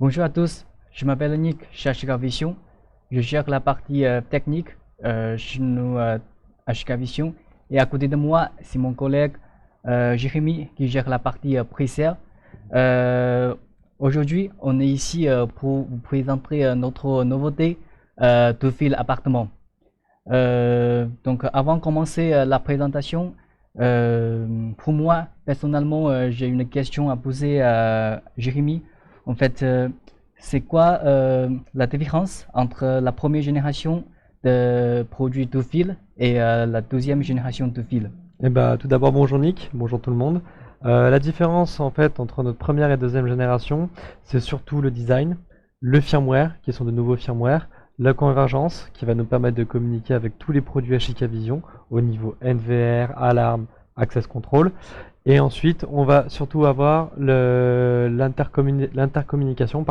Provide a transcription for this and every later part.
Bonjour à tous, je m'appelle Nick chez HK Vision. Je gère la partie technique chez nous à HK Vision. Et à côté de moi, c'est mon collègue Jérémy qui gère la partie pre-sale. Aujourd'hui, on est ici pour vous présenter notre nouveauté de fil appartement. Donc avant de commencer la présentation, pour moi, personnellement, j'ai une question à poser à Jérémy. En fait, c'est quoi la différence entre la première génération de produits de fil et la deuxième génération de fil? Tout d'abord, bonjour Nick, bonjour tout le monde. La différence en fait entre notre première et deuxième génération, c'est surtout le design, le firmware, qui sont de nouveaux firmware, la convergence, qui va nous permettre de communiquer avec tous les produits HK Vision au niveau NVR, alarme, access control. Et ensuite, on va surtout avoir l'intercommunication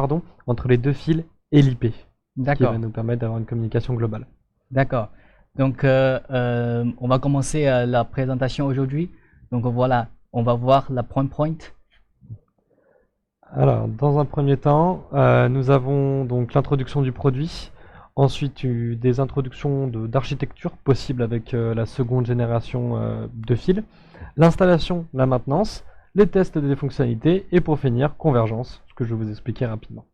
entre les deux fils et l'IP, qui va D'accord, nous permettre d'avoir une communication globale. d'accord. Donc, on va commencer la présentation aujourd'hui. Donc voilà, on va voir la point. Alors, dans un premier temps, nous avons donc l'introduction du produit, ensuite des introductions d'architecture possibles avec la seconde génération de fil, l'installation, la maintenance, les tests des fonctionnalités et pour finir, convergence, ce que je vais vous expliquer rapidement.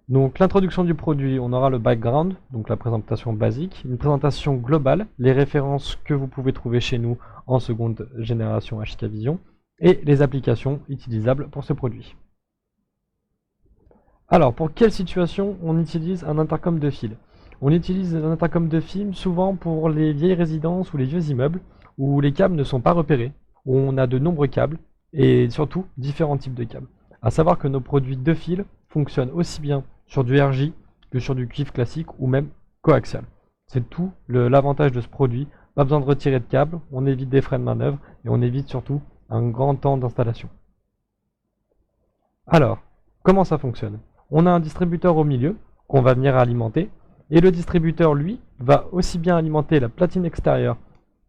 Donc l'introduction du produit, on aura le background, donc la présentation basique, une présentation globale, les références que vous pouvez trouver chez nous en seconde génération HK Vision, et les applications utilisables pour ce produit. Alors, pour quelle situation on utilise un intercom de fil? On utilise un intercom de fil souvent pour les vieilles résidences ou les vieux immeubles où les câbles ne sont pas repérés, où on a de nombreux câbles et surtout différents types de câbles. À savoir que nos produits de fil fonctionnent aussi bien sur du RJ que sur du cuivre classique ou même coaxial. C'est tout l'avantage de ce produit. Pas besoin de retirer de câbles, on évite des frais de manœuvre et on évite surtout un grand temps d'installation. Alors, comment ça fonctionne? On a un distributeur au milieu qu'on va venir alimenter et le distributeur, lui, va aussi bien alimenter la platine extérieure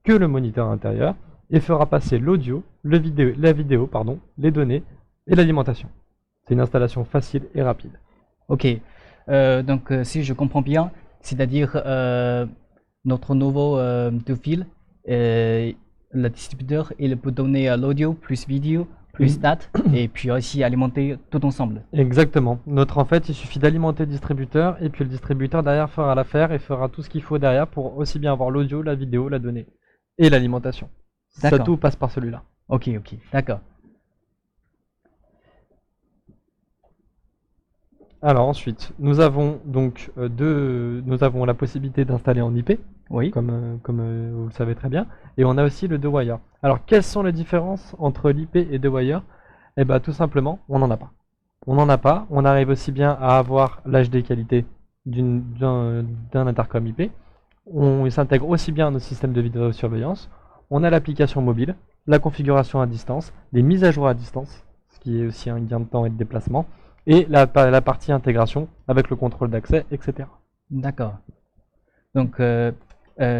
que le moniteur intérieur et fera passer l'audio, la vidéo, les données et l'alimentation. C'est une installation facile et rapide. Ok, donc si je comprends bien, c'est-à-dire notre nouveau de fil, le distributeur, il peut donner l'audio plus vidéo plus date et puis aussi alimenter tout ensemble. Exactement. En fait, il suffit d'alimenter le distributeur et puis le distributeur derrière fera l'affaire et fera tout ce qu'il faut derrière pour aussi bien avoir l'audio, la vidéo, la donnée et l'alimentation. Ça D'accord. tout passe par celui-là. Ok, d'accord. Alors ensuite, nous avons donc nous avons la possibilité d'installer en IP, Oui, comme vous le savez très bien, et on a aussi le 2-wire. Alors quelles sont les différences entre l'IP et 2-wire? Eh bien tout simplement, on n'en a pas. On n'en a pas, on arrive aussi bien à avoir l'HD qualité d'un intercom IP, il s'intègre aussi bien à nos systèmes de vidéosurveillance, on a l'application mobile, la configuration à distance, les mises à jour à distance, ce qui est aussi un gain de temps et de déplacement, et la partie intégration avec le contrôle d'accès, etc. d'accord. Donc,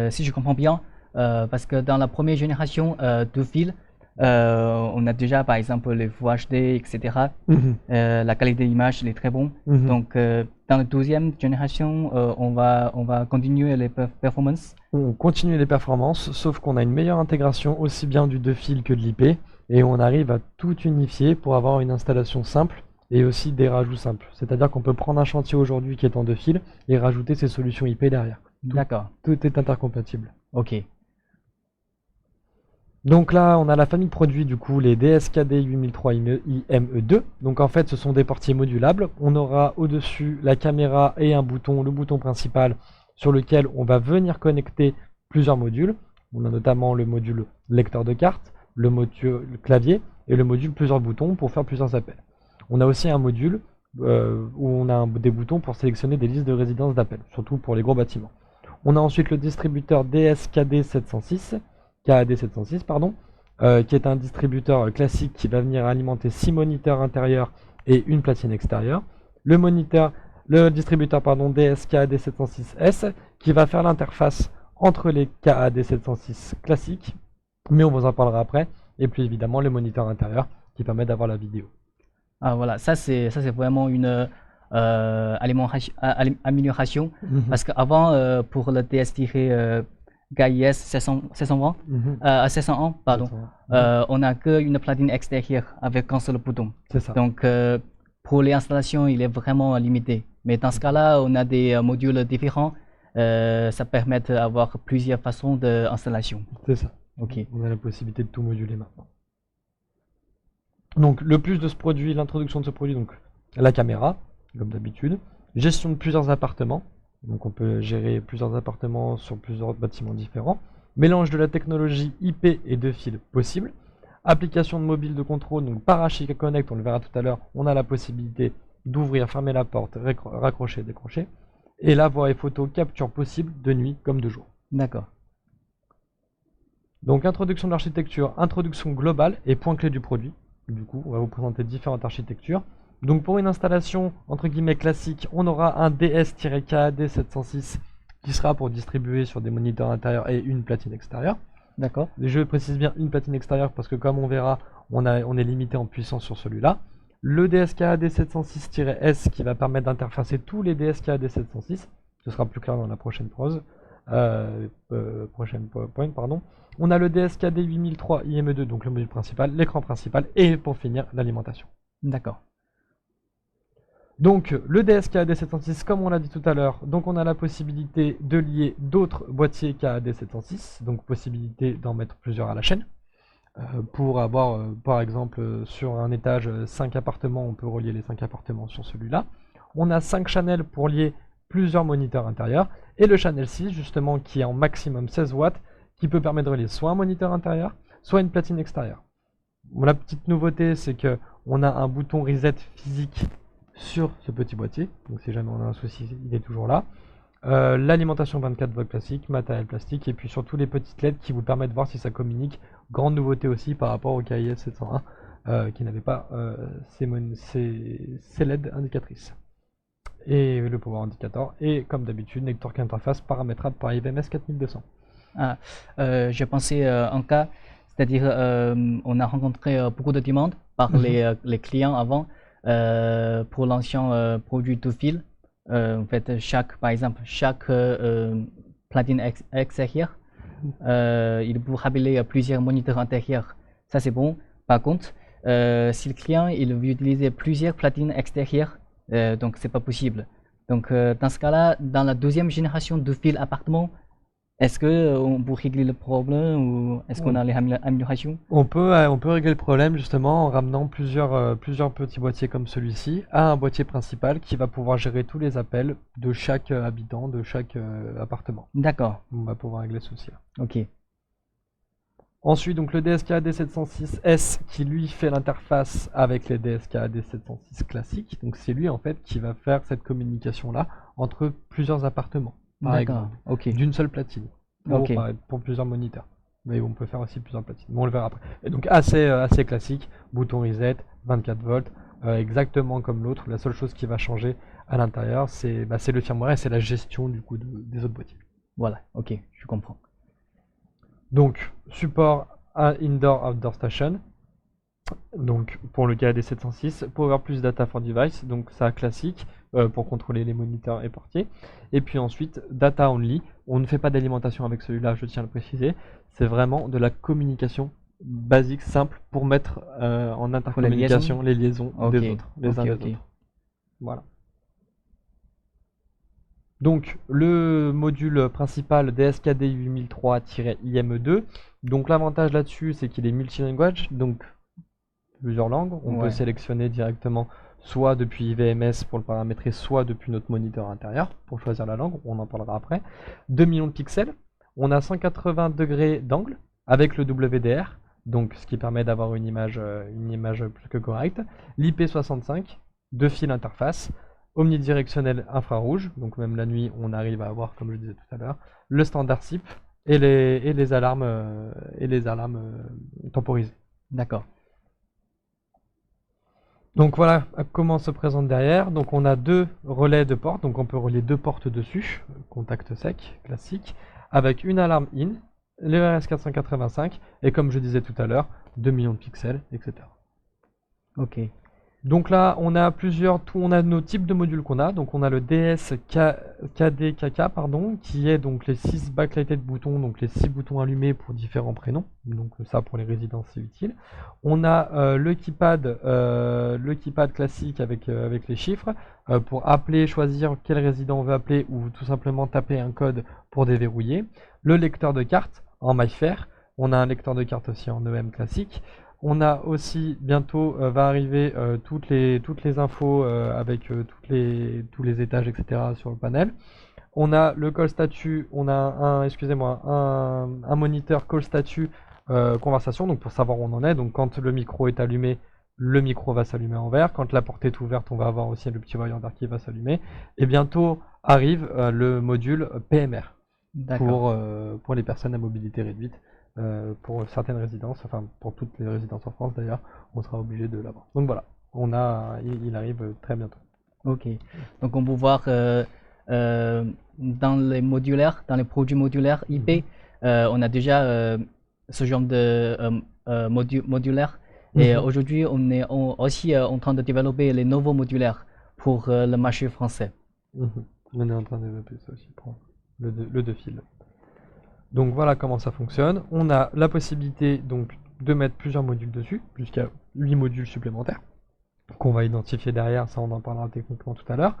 si je comprends bien, parce que dans la première génération de fil, on a déjà par exemple les Full HD, etc. La qualité d'image elle est très bonne. Donc, dans la deuxième génération, on va continuer les performances. On continue les performances, sauf qu'on a une meilleure intégration aussi bien du 2 fil que de l'IP, et on arrive à tout unifier pour avoir une installation simple et aussi des rajouts simples. C'est-à-dire qu'on peut prendre un chantier aujourd'hui qui est en 2 fils et rajouter ses solutions IP derrière. D'accord. Tout est intercompatible. Ok. Donc là, on a la famille de produits, du coup, les DSKD 8003 IME2. Donc en fait, ce sont des portiers modulables. On aura au-dessus la caméra et un bouton, le bouton principal, sur lequel on va venir connecter plusieurs modules. On a notamment le module lecteur de carte, le module clavier et le module plusieurs boutons pour faire plusieurs appels. On a aussi un module où on a des boutons pour sélectionner des listes de résidences d'appel, surtout pour les gros bâtiments. On a ensuite le distributeur DSKD706, KAD706, qui est un distributeur classique qui va venir alimenter 6 moniteurs intérieurs et une platine extérieure. Le distributeur DSKAD706S qui va faire l'interface entre les KAD706 classiques, mais on vous en parlera après, et puis évidemment le moniteur intérieur qui permet d'avoir la vidéo. Ah, voilà, ça c'est vraiment une amélioration Mhm. parce qu'avant, pour le DS-GAIS 720, Mhm. 701, pardon, 720. Mhm. on n'a qu'une platine extérieure avec un seul bouton. C'est ça. Donc, pour les installations, il est vraiment limité. Mais dans ce Mhm. cas-là, on a des modules différents. Ça permet d'avoir plusieurs façons d'installation. C'est ça. Ok, On a la possibilité de tout moduler maintenant. Donc le plus de ce produit, l'introduction de ce produit, donc la caméra, comme d'habitude, gestion de plusieurs appartements, donc on peut gérer plusieurs appartements sur plusieurs bâtiments différents, mélange de la technologie IP et de fil possible, application de mobile de contrôle, donc par HK Connect, on le verra tout à l'heure, on a la possibilité d'ouvrir, fermer la porte, raccrocher, décrocher, et la voix et photo capture possible de nuit comme de jour. d'accord. Donc introduction de l'architecture, introduction globale et point clé du produit. Du coup, on va vous présenter différentes architectures. Donc pour une installation entre guillemets classique, on aura un DS-KAD 706 qui sera pour distribuer sur des moniteurs intérieurs et une platine extérieure. D'accord. Je précise bien une platine extérieure parce que comme on verra, on est limité en puissance sur celui-là. Le DSKAD 706-S qui va permettre d'interfacer tous les DSKAD 706. Ce sera plus clair dans la prochaine prose. Prochaine PowerPoint, pardon. On a le DSKD 8003 IM2, donc le module principal, l'écran principal, et pour finir, l'alimentation. D'accord. Donc le DSKD 706, comme on l'a dit tout à l'heure, donc on a la possibilité de lier d'autres boîtiers KAD 706, donc possibilité d'en mettre plusieurs à la chaîne. Pour avoir, par exemple, sur un étage, 5 appartements, on peut relier les 5 appartements sur celui-là. On a 5 channels pour lier plusieurs moniteurs intérieurs. Et le channel 6, justement, qui est en maximum 16 watts, qui peut permettre de relier soit un moniteur intérieur, soit une platine extérieure. Bon, la petite nouveauté, c'est qu'on a un bouton reset physique sur ce petit boîtier. Donc si jamais on a un souci, il est toujours là. L'alimentation 24 volts classique, matériel plastique, et puis surtout les petites LED qui vous permettent de voir si ça communique. Grande nouveauté aussi par rapport au KIS 701 qui n'avait pas ces LED indicatrices. Et le power indicator, et comme d'habitude, network interface paramétrable par IVMS 4200. Ah, je pensais en cas, c'est-à-dire on a rencontré beaucoup de demandes par les clients avant pour l'ancien produit tout fil. En fait, par exemple, chaque platine extérieure, il peut ramener plusieurs moniteurs intérieurs. Ça, c'est bon. Par contre, si le client il veut utiliser plusieurs platines extérieures, donc c'est pas possible. Donc, dans ce cas-là, dans la deuxième génération de fil appartement, est-ce qu'on peut régler le problème ou est-ce qu'on a les améliorations? On peut régler le problème justement en ramenant plusieurs petits boîtiers comme celui-ci à un boîtier principal qui va pouvoir gérer tous les appels de chaque habitant, de chaque appartement. D'accord, On va pouvoir régler ce souci-là. ok. Ensuite, donc le DSKAD 706S qui lui fait l'interface avec les DSKAD 706 classiques. Donc c'est lui en fait qui va faire cette communication-là entre plusieurs appartements, par D'accord, exemple, ok. d'une seule platine Ok. pour plusieurs moniteurs. Mais on peut faire aussi plusieurs platines. Mais on le verra après. Et donc assez classique, bouton reset, 24 volts, exactement comme l'autre. La seule chose qui va changer à l'intérieur, c'est le firmware et c'est la gestion du coup des autres boîtiers. Voilà, ok, je comprends. Donc, support à Indoor-Outdoor Station. Donc, pour le KAD 706, Power plus Data for Device, donc ça classique pour contrôler les moniteurs et portiers. Et puis ensuite, Data Only. On ne fait pas d'alimentation avec celui-là, je tiens à le préciser. C'est vraiment de la communication basique, simple, pour mettre en intercommunication les liaisons Ok, des autres, les uns ok, des ok. autres. Voilà. Donc le module principal DSKD 8003-IM2. Donc l'avantage là-dessus, c'est qu'il est multilinguage, donc plusieurs langues. On peut Ouais. sélectionner directement soit depuis IVMS pour le paramétrer, soit depuis notre moniteur intérieur pour choisir la langue. On en parlera après. 2 millions de pixels. On a 180 degrés d'angle avec le WDR, donc ce qui permet d'avoir une image plus que correcte. L'IP65, 2 fils interface. Omnidirectionnel infrarouge, donc même la nuit on arrive à avoir, comme je disais tout à l'heure, le standard SIP et les alarmes temporisées. D'accord. Donc voilà comment se présente derrière. Donc on a 2 relais de portes, donc on peut relier 2 portes dessus, contact sec classique, avec une alarme in, le RS485 et comme je disais tout à l'heure, 2 millions de pixels, etc. Ok. Donc là, on a on a nos types de modules qu'on a. Donc on a le KDKK, pardon, qui est donc les 6 backlighted boutons, donc les 6 boutons allumés pour différents prénoms. Donc ça, pour les résidences, c'est utile. On a le keypad classique avec les chiffres pour appeler, choisir quel résident on veut appeler ou tout simplement taper un code pour déverrouiller. Le lecteur de cartes en MyFair. On a un lecteur de cartes aussi en EM classique. On a aussi, bientôt va arriver toutes les infos avec tous les étages, etc. sur le panel. On a le call statut, on a un moniteur call statut conversation, donc pour savoir où on en est. Donc quand le micro est allumé, le micro va s'allumer en vert. Quand la porte est ouverte, on va avoir aussi le petit voyant vert qui va s'allumer. Et bientôt arrive le module PMR D'accord. pour les personnes à mobilité réduite. Pour certaines résidences, enfin pour toutes les résidences en France d'ailleurs, on sera obligé de l'avoir. Donc voilà, il arrive très bientôt. Ok. Donc on peut voir dans les modulaires, dans les produits modulaires IP, on a déjà ce genre de modulaire. Et aujourd'hui, on est aussi en train de développer les nouveaux modulaires pour le marché français. On est en train de développer ça aussi pour le 2 fils. Donc voilà comment ça fonctionne. On a la possibilité donc de mettre plusieurs modules dessus, jusqu'à 8 modules supplémentaires qu'on va identifier derrière, ça on en parlera techniquement tout à l'heure.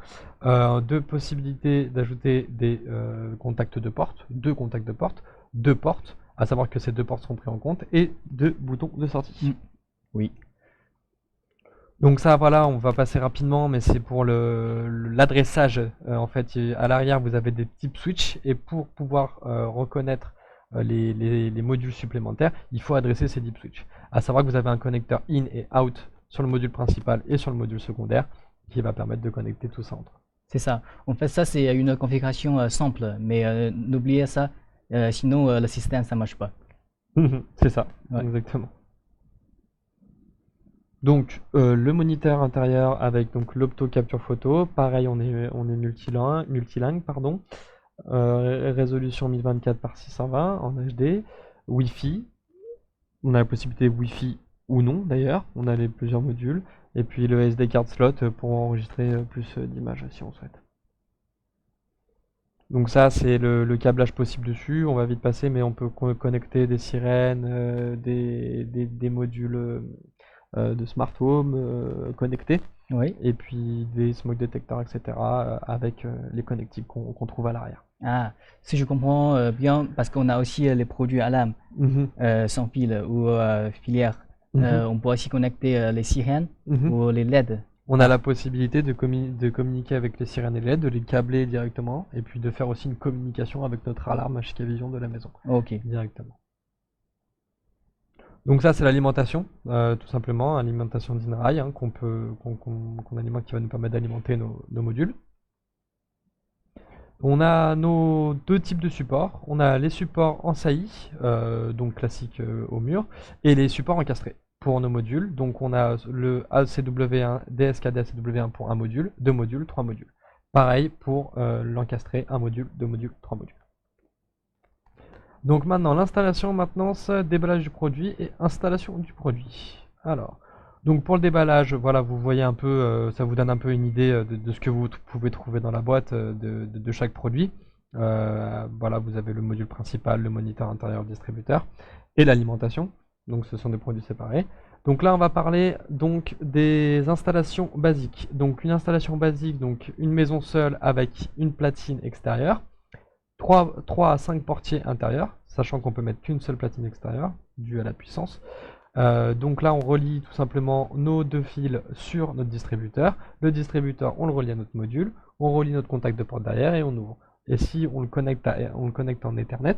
Deux possibilités d'ajouter des contacts de porte, 2 contacts de porte, 2 portes, à savoir que ces 2 portes sont pris en compte, et 2 boutons de sortie. Oui. Donc ça, voilà, on va passer rapidement, mais c'est pour l'adressage. En fait, à l'arrière, vous avez des types switch, et pour pouvoir reconnaître les modules supplémentaires, il faut adresser ces deep switch. À savoir que vous avez un connecteur in et out sur le module principal et sur le module secondaire, qui va permettre de connecter tout ça entre eux. C'est ça. En fait, ça, c'est une configuration simple, mais n'oubliez ça, sinon le système, ça marche pas. C'est ça, Ouais. exactement. Donc le moniteur intérieur avec donc l'opto capture photo, pareil on est multilingue pardon. Résolution 1024 par 620 en HD, Wi-Fi, on a la possibilité Wi-Fi ou non d'ailleurs, on a les plusieurs modules, et puis le SD card slot pour enregistrer plus d'images si on souhaite. Donc ça c'est le câblage possible dessus, on va vite passer, mais on peut connecter des sirènes, des modules de smart home connectés, Oui. et puis des smoke detectors, etc. Avec les connectiques qu'on trouve à l'arrière. Ah, si je comprends bien, parce qu'on a aussi les produits à lame sans fil ou filière. On peut aussi connecter les sirènes ou les LED. On a la possibilité de communiquer avec les sirènes et LED, de les câbler directement, et puis de faire aussi une communication avec notre alarme HK-Vision de la maison Ok. directement. Donc ça c'est l'alimentation, tout simplement, alimentation d'InRAI qu'on alimente, qui va nous permettre d'alimenter nos modules. On a nos 2 types de supports. On a les supports en saillie, donc classiques au mur, et les supports encastrés pour nos modules. Donc on a le ACW1, DSKD ACW1 pour un module, 2 modules, 3 modules. Pareil pour l'encastré, 1 module, 2 modules, 3 modules. Donc maintenant l'installation, maintenance, déballage du produit et installation du produit. Alors, donc pour le déballage, voilà, vous voyez un peu, ça vous donne un peu une idée de ce que vous pouvez trouver dans la boîte de chaque produit. Voilà, vous avez le module principal, le moniteur intérieur distributeur et l'alimentation. Donc ce sont des produits séparés. Donc là on va parler donc des installations basiques. Donc une installation basique, donc une maison seule avec une platine extérieure. 3 à 5 portiers intérieurs, sachant qu'on peut mettre qu'une seule platine extérieure, due à la puissance. Donc là, on relie tout simplement nos 2 fils sur notre distributeur. Le distributeur, on le relie à notre module, on relie notre contact de porte derrière et on ouvre. Et si on le connecte en Ethernet,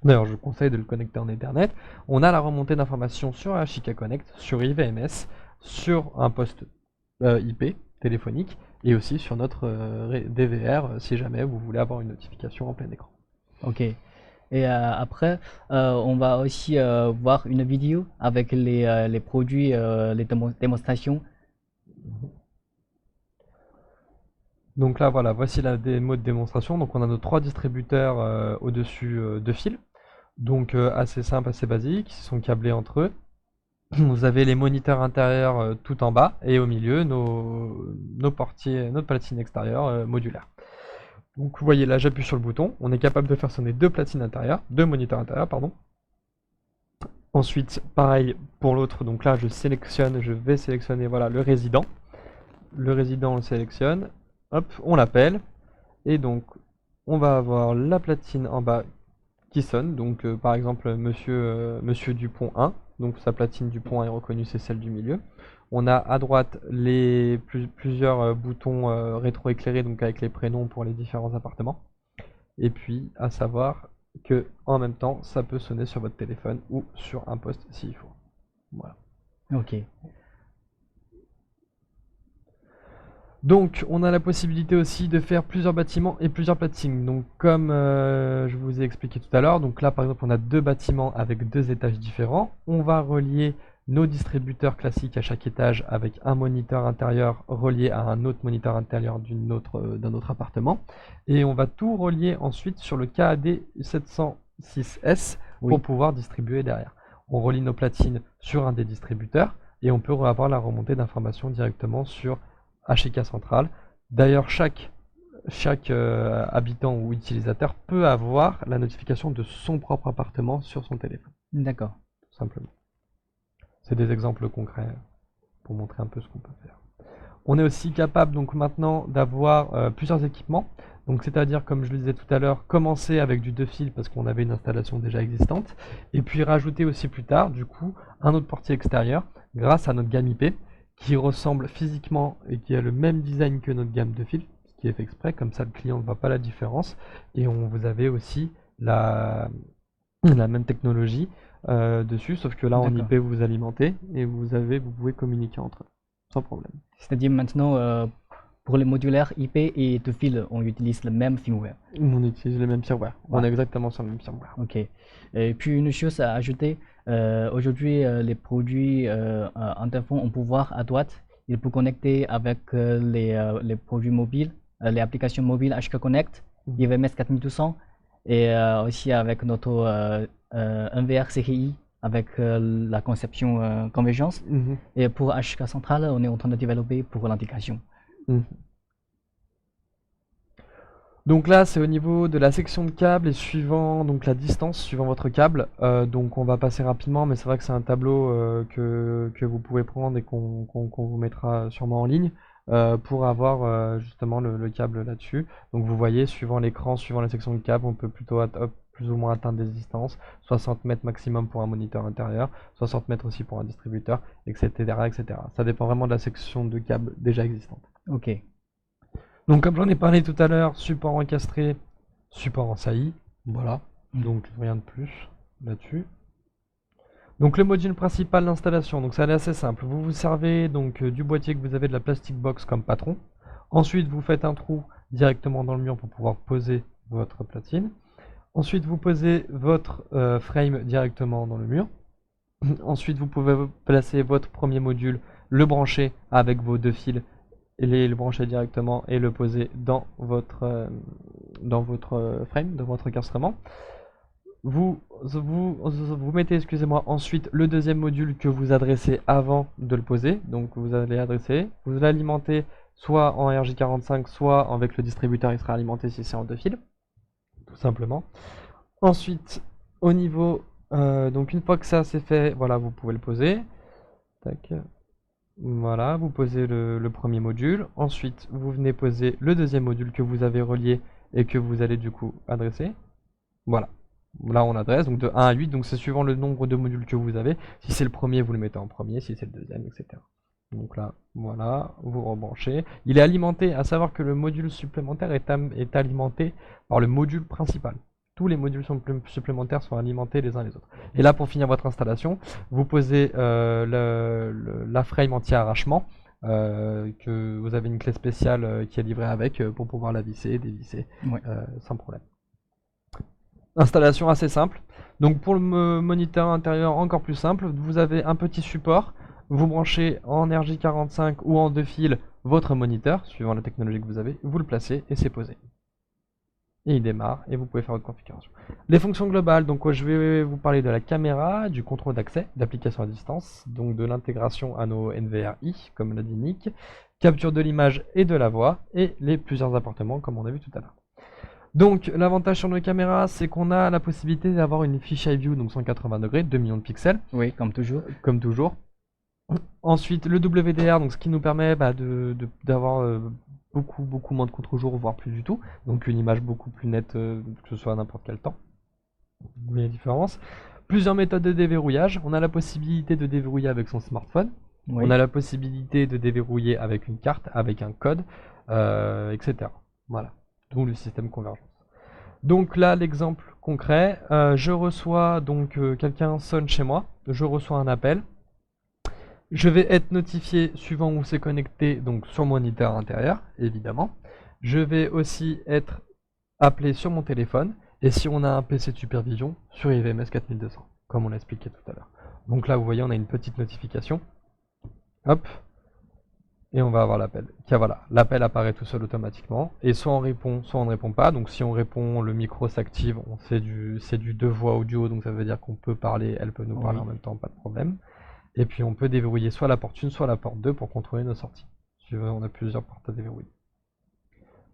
d'ailleurs je vous conseille de le connecter en Ethernet, on a la remontée d'informations sur HIK Connect, sur IVMS, sur un poste IP téléphonique, et aussi sur notre DVR si jamais vous voulez avoir une notification en plein écran. Ok. Et après, on va aussi voir une vidéo avec les produits, les démonstrations. Donc là, voilà, voici la démo de démonstration. Donc on a nos 3 distributeurs au-dessus de fils. Donc assez simple, assez basique, ils sont câblés entre eux. Vous avez les moniteurs intérieurs tout en bas et au milieu nos portiers, notre platine extérieure modulaire. Donc vous voyez là, j'appuie sur le bouton, on est capable de faire sonner deux platines intérieures, deux moniteurs intérieurs, pardon. Ensuite, pareil pour l'autre, donc là je vais sélectionner voilà, le résident. Le résident on le sélectionne, hop, on l'appelle, et donc on va avoir la platine en bas qui sonne, donc par exemple monsieur Dupont 1, donc sa platine Dupont 1 est reconnue, c'est celle du milieu. On a à droite plusieurs boutons rétroéclairés, donc avec les prénoms pour les différents appartements. Et puis à savoir que en même temps ça peut sonner sur votre téléphone ou sur un poste s'il faut. Voilà. Ok. Donc on a la possibilité aussi de faire plusieurs bâtiments et plusieurs platines. Donc comme je vous ai expliqué tout à l'heure, donc là par exemple on a deux bâtiments avec deux étages différents. On va relier nos distributeurs classiques à chaque étage avec un moniteur intérieur relié à un autre moniteur intérieur d'un autre appartement. Et on va tout relier ensuite sur le CAD 706S pour Oui. pouvoir distribuer derrière. On relie nos platines sur un des distributeurs et on peut avoir la remontée d'informations directement sur HK Central. D'ailleurs, chaque habitant ou utilisateur peut avoir la notification de son propre appartement sur son téléphone, D'accord. tout simplement. C'est des exemples concrets pour montrer un peu ce qu'on peut faire. On est aussi capable donc maintenant d'avoir plusieurs équipements. Donc c'est-à-dire, comme je le disais tout à l'heure, commencer avec du 2 fils parce qu'on avait une installation déjà existante, et puis rajouter aussi plus tard, du coup, un autre portier extérieur grâce à notre gamme IP qui ressemble physiquement et qui a le même design que notre gamme de fils, ce qui est fait exprès, comme ça le client ne voit pas la différence. Et vous avez aussi la même technologie dessus, sauf que là en D'accord. IP vous alimentez et vous pouvez communiquer entre eux, sans problème. C'est-à-dire maintenant, pour les modulaires IP et de fil, on utilise le même firmware. On utilise le même firmware, on Ouais. est exactement sur le même firmware. Ok. Et puis une chose à ajouter, aujourd'hui les produits Interphone ont pouvoir à droite, ils peuvent connecter avec les produits mobiles, les applications mobiles HK Connect, IVMS 4200 et aussi avec notre NVR CGI avec la conception convergence. Mhm. Et pour HK Central, on est en train de développer pour l'intégration. Mhm. Donc là, c'est au niveau de la section de câble et suivant donc la distance, suivant votre câble. Donc on va passer rapidement, mais c'est vrai que c'est un tableau que vous pouvez prendre et qu'on vous mettra sûrement en ligne pour avoir justement le câble là-dessus. Donc vous voyez, suivant l'écran, suivant la section de câble, on peut plutôt plus ou moins atteindre des distances, 60 mètres maximum pour un moniteur intérieur, 60 mètres aussi pour un distributeur, etc., etc. Ça dépend vraiment de la section de câble déjà existante. Ok. Donc comme j'en ai parlé tout à l'heure, support encastré, support en saillie, voilà, donc rien de plus là-dessus. Donc le module principal d'installation, donc ça est assez simple, vous vous servez donc du boîtier que vous avez de la plastic box comme patron, ensuite vous faites un trou directement dans le mur pour pouvoir poser votre platine, ensuite vous posez votre frame directement dans le mur, ensuite vous pouvez placer votre premier module, le brancher avec vos deux fils et le brancher directement et le poser dans votre frame, dans votre encastrement. Vous mettez, excusez-moi, ensuite le deuxième module que vous adressez avant de le poser. Donc vous allez adresser, vous l'alimentez soit en RJ45, soit avec le distributeur, il sera alimenté si c'est en deux fils, tout simplement. Ensuite, au niveau, donc une fois que ça c'est fait, voilà, vous pouvez le poser. Tac. Voilà, vous posez le premier module, ensuite vous venez poser le deuxième module que vous avez relié et que vous allez du coup adresser. Voilà, là on adresse, donc de 1 à 8, donc c'est suivant le nombre de modules que vous avez. Si c'est le premier, vous le mettez en premier, si c'est le deuxième, etc. Donc là, voilà, vous rebranchez. Il est alimenté, à savoir que le module supplémentaire est alimenté par le module principal. Tous les modules supplémentaires sont alimentés les uns les autres. Et là, pour finir votre installation, vous posez la frame anti-arrachement, que vous avez une clé spéciale qui est livrée avec pour pouvoir la visser, dévisser, Ouais. sans problème. Installation assez simple. Donc pour le moniteur intérieur, encore plus simple, vous avez un petit support, vous branchez en RJ45 ou en deux fils votre moniteur, suivant la technologie que vous avez, vous le placez et c'est posé. et il démarre et vous pouvez faire votre configuration. Les fonctions globales, donc je vais vous parler de la caméra, du contrôle d'accès, d'application à distance, donc de l'intégration à nos NVRI, comme l'a dit Nick, capture de l'image et de la voix, et les plusieurs appartements, comme on a vu tout à l'heure. Donc l'avantage sur nos caméras, c'est qu'on a la possibilité d'avoir une fisheye view, donc 180 degrés, 2 millions de pixels, Oui, comme toujours. comme toujours. Ensuite, le WDR, donc ce qui nous permet d'avoir beaucoup moins de contre-jour, voire plus du tout. Donc une image beaucoup plus nette, que ce soit à n'importe quel temps. Vous voyez la différence. Plusieurs méthodes de déverrouillage. On a la possibilité de déverrouiller avec son smartphone. Oui. On a la possibilité de déverrouiller avec une carte, avec un code, etc. Voilà. D'où le système convergence. Donc là, l'exemple concret, je reçois donc quelqu'un sonne chez moi, je reçois un appel. Je vais être notifié suivant où c'est connecté, donc sur mon moniteur intérieur, évidemment. Je vais aussi être appelé sur mon téléphone, et si on a un PC de supervision, sur IVMS 4200, comme on l'a expliqué tout à l'heure. Donc là, vous voyez, on a une petite notification. Hop. Et on va avoir l'appel. Tiens, voilà, l'appel apparaît tout seul automatiquement, et soit on répond, soit on ne répond pas. Donc si on répond, le micro s'active, c'est du deux voix audio, donc ça veut dire qu'on peut parler, elle peut nous parler en même temps, pas de problème. Et puis on peut déverrouiller soit la porte 1, soit la porte 2 pour contrôler nos sorties. Si on a plusieurs portes à déverrouiller.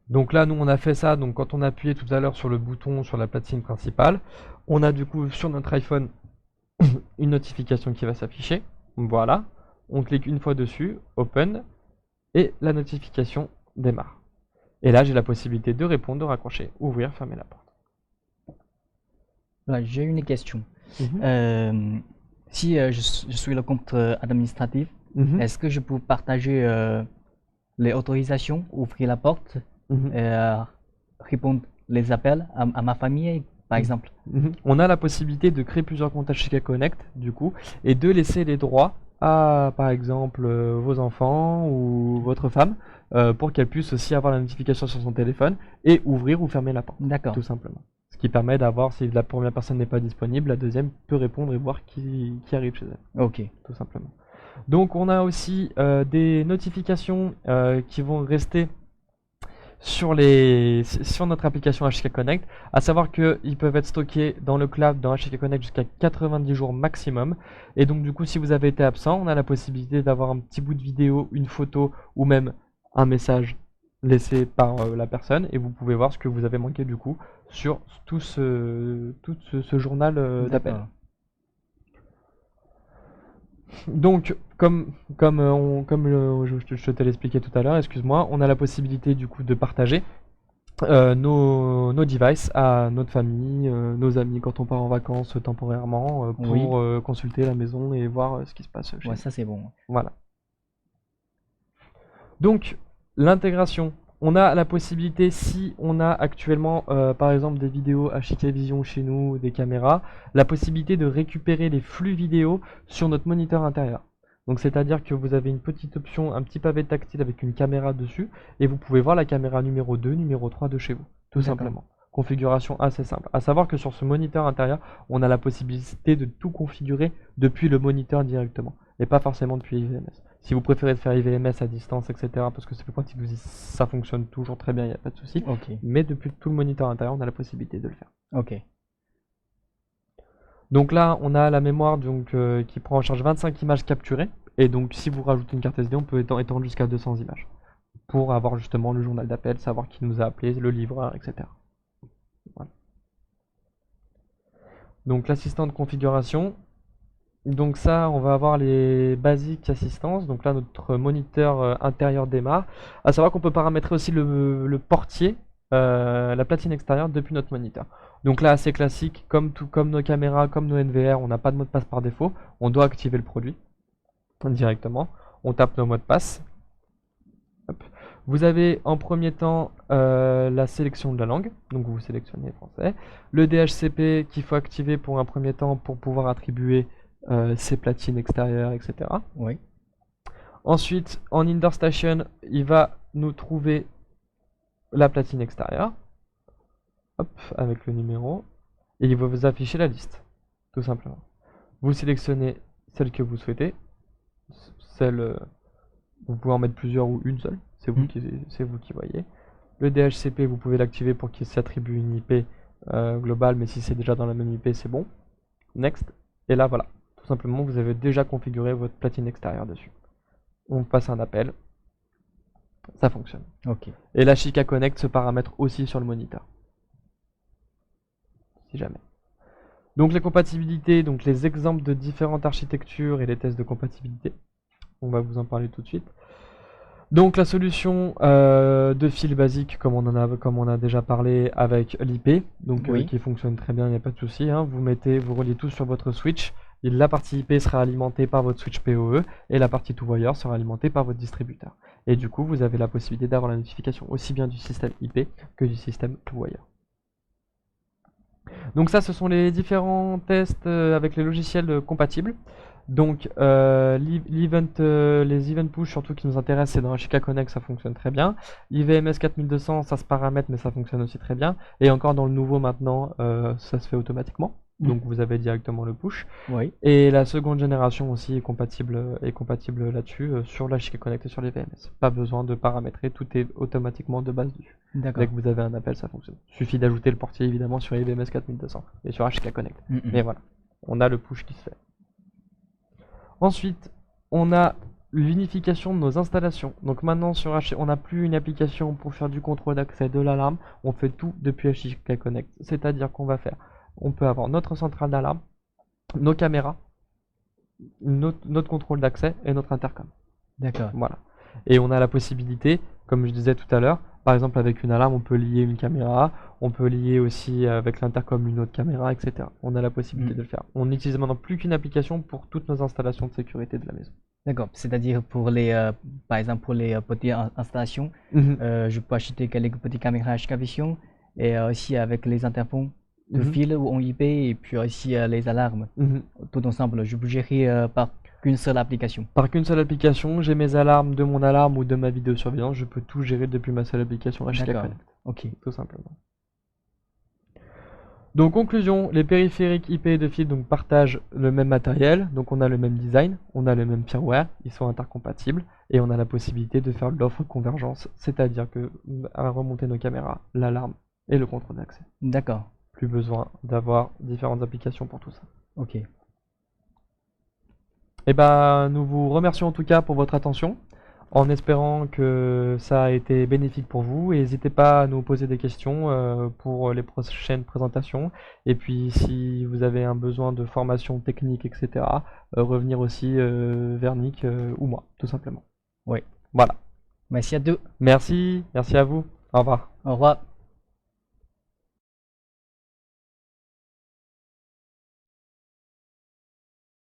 Donc là, nous on a fait ça, donc quand on a appuyé tout à l'heure sur le bouton sur la platine principale, on a du coup sur notre iPhone une notification qui va s'afficher. Voilà, on clique une fois dessus, Open, et la notification démarre. Et là, j'ai la possibilité de répondre, de raccrocher, ouvrir, fermer la porte. Voilà, j'ai une question. Mhm. Si je suis le compte administratif, Mhm. est-ce que je peux partager les autorisations, ouvrir la porte, Mhm. répondre les appels à ma famille, par exemple? Mhm. On a la possibilité de créer plusieurs comptes HK Connect, du coup, et de laisser les droits à, par exemple, vos enfants ou votre femme, pour qu'elle puisse aussi avoir la notification sur son téléphone et ouvrir ou fermer la porte, D'accord. tout simplement. Ce qui permet d'avoir, si la première personne n'est pas disponible, la deuxième peut répondre et voir qui arrive chez elle, Ok. tout simplement. Donc on a aussi des notifications qui vont rester sur notre application HK Connect, à savoir qu'ils peuvent être stockés dans le cloud dans HK Connect jusqu'à 90 jours maximum. Et donc du coup, si vous avez été absent, on a la possibilité d'avoir un petit bout de vidéo, une photo ou même un message laissé par la personne, et vous pouvez voir ce que vous avez manqué du coup sur tout ce journal d'appel. D'accord. Donc, je te l'expliquais tout à l'heure, excuse-moi, on a la possibilité du coup de partager nos devices à notre famille, nos amis quand on part en vacances temporairement pour consulter la maison et voir ce qui se passe chez Ouais, nous. ça c'est bon. Voilà. Donc, l'intégration. On a la possibilité, si on a actuellement par exemple des vidéos HK Vision chez nous, des caméras, la possibilité de récupérer les flux vidéo sur notre moniteur intérieur. Donc c'est-à-dire que vous avez une petite option, un petit pavé tactile avec une caméra dessus, et vous pouvez voir la caméra numéro 2, numéro 3 de chez vous, tout simplement. Configuration assez simple. À savoir que sur ce moniteur intérieur, on a la possibilité de tout configurer depuis le moniteur directement, et pas forcément depuis IVMS. Si vous préférez faire IVMS à distance, etc., parce que c'est plus pratique, ça fonctionne toujours très bien, il n'y a pas de souci. Ok. Mais depuis tout le moniteur intérieur, on a la possibilité de le faire. Ok. Donc là, on a la mémoire donc, qui prend en charge 25 images capturées. Et donc, si vous rajoutez une carte SD, on peut étendre jusqu'à 200 images. Pour avoir justement le journal d'appel, savoir qui nous a appelé, le livreur, etc. Voilà. Donc l'assistant de configuration. Donc ça, on va avoir les basiques assistances. Donc là, notre moniteur intérieur démarre. À savoir qu'on peut paramétrer aussi le portier, la platine extérieure depuis notre moniteur. Donc là, assez classique, comme nos caméras, comme nos NVR, on n'a pas de mot de passe par défaut. On doit activer le produit directement. On tape nos mots de passe. Hop. Vous avez en premier temps la sélection de la langue, donc vous sélectionnez français. Le DHCP qu'il faut activer pour un premier temps pour pouvoir attribuer ses platines extérieures, etc. Oui. Ensuite, en Indoor Station, il va nous trouver la platine extérieure, hop, avec le numéro, et il va vous afficher la liste, tout simplement. Vous sélectionnez celle que vous souhaitez, vous pouvez en mettre plusieurs ou une seule, c'est vous qui voyez. Le DHCP, vous pouvez l'activer pour qu'il s'attribue une IP globale, mais si c'est déjà dans la même IP, c'est bon. Next. Et là, voilà. Tout simplement, vous avez déjà configuré votre platine extérieure dessus. On passe un appel. Ça fonctionne. Ok. Et la Chica Connect se paramètre aussi sur le moniteur. Si jamais. Donc les compatibilités, donc les exemples de différentes architectures et les tests de compatibilité. On va vous en parler tout de suite. Donc la solution de fil basique, comme on a déjà parlé avec l'IP, donc Oui. qui fonctionne très bien, il n'y a pas de souci. Hein. Vous reliez tout sur votre switch. Et la partie IP sera alimentée par votre switch PoE et la partie ToWire sera alimentée par votre distributeur. Et du coup, vous avez la possibilité d'avoir la notification aussi bien du système IP que du système ToWire. Donc ça, ce sont les différents tests avec les logiciels compatibles. Donc les event push surtout qui nous intéressent, c'est dans Chica Connect, ça fonctionne très bien. IVMS 4200, ça se paramètre mais ça fonctionne aussi très bien. Et encore dans le nouveau maintenant, ça se fait automatiquement. Donc vous avez directement le push. Oui. Et la seconde génération aussi est compatible là-dessus sur la Chica Connect et sur les VMS. Pas besoin de paramétrer, tout est automatiquement de base dessus. D'accord. Dès que vous avez un appel, ça fonctionne. Suffit d'ajouter le portier évidemment sur IVMS 4200 et sur Chica Connect. Mais voilà, on a le push qui se fait. Ensuite, on a l'unification de nos installations. Donc maintenant sur on n'a plus une application pour faire du contrôle d'accès de l'alarme, on fait tout depuis Chica Connect. C'est-à-dire qu'on va faire, on peut avoir notre centrale d'alarme, nos caméras, notre contrôle d'accès et notre intercom. D'accord. Voilà. Et on a la possibilité, comme je disais tout à l'heure, par exemple avec une alarme, on peut lier une caméra, on peut lier aussi avec l'intercom une autre caméra, etc. On a la possibilité de le faire. On n'utilise maintenant plus qu'une application pour toutes nos installations de sécurité de la maison. D'accord. C'est-à-dire pour les, par exemple pour les petites installations, je peux acheter quelques petites caméras HK Vision et aussi avec les interphones de fil ou en IP et puis aussi les alarmes. Tout ensemble, je peux gérer par qu'une seule application. Par qu'une seule application, j'ai mes alarmes de mon alarme ou de ma vidéosurveillance, je peux tout gérer depuis ma seule application HK Connect. Ok. Tout simplement. Donc conclusion, les périphériques IP et de fil donc, partagent le même matériel, donc on a le même design, on a le même firmware, ils sont intercompatibles et on a la possibilité de faire l'offre convergence, c'est-à-dire que à remonter nos caméras, l'alarme et le contrôle d'accès. D'accord. Plus besoin d'avoir différentes applications pour tout ça. Ok. Et ben nous vous remercions en tout cas pour votre attention, en espérant que ça a été bénéfique pour vous. Et n'hésitez pas à nous poser des questions pour les prochaines présentations. Et puis si vous avez un besoin de formation technique, etc., revenir aussi vers Nick ou moi, tout simplement. Oui. Voilà. Merci à tous. Merci à vous. Au revoir. Au revoir.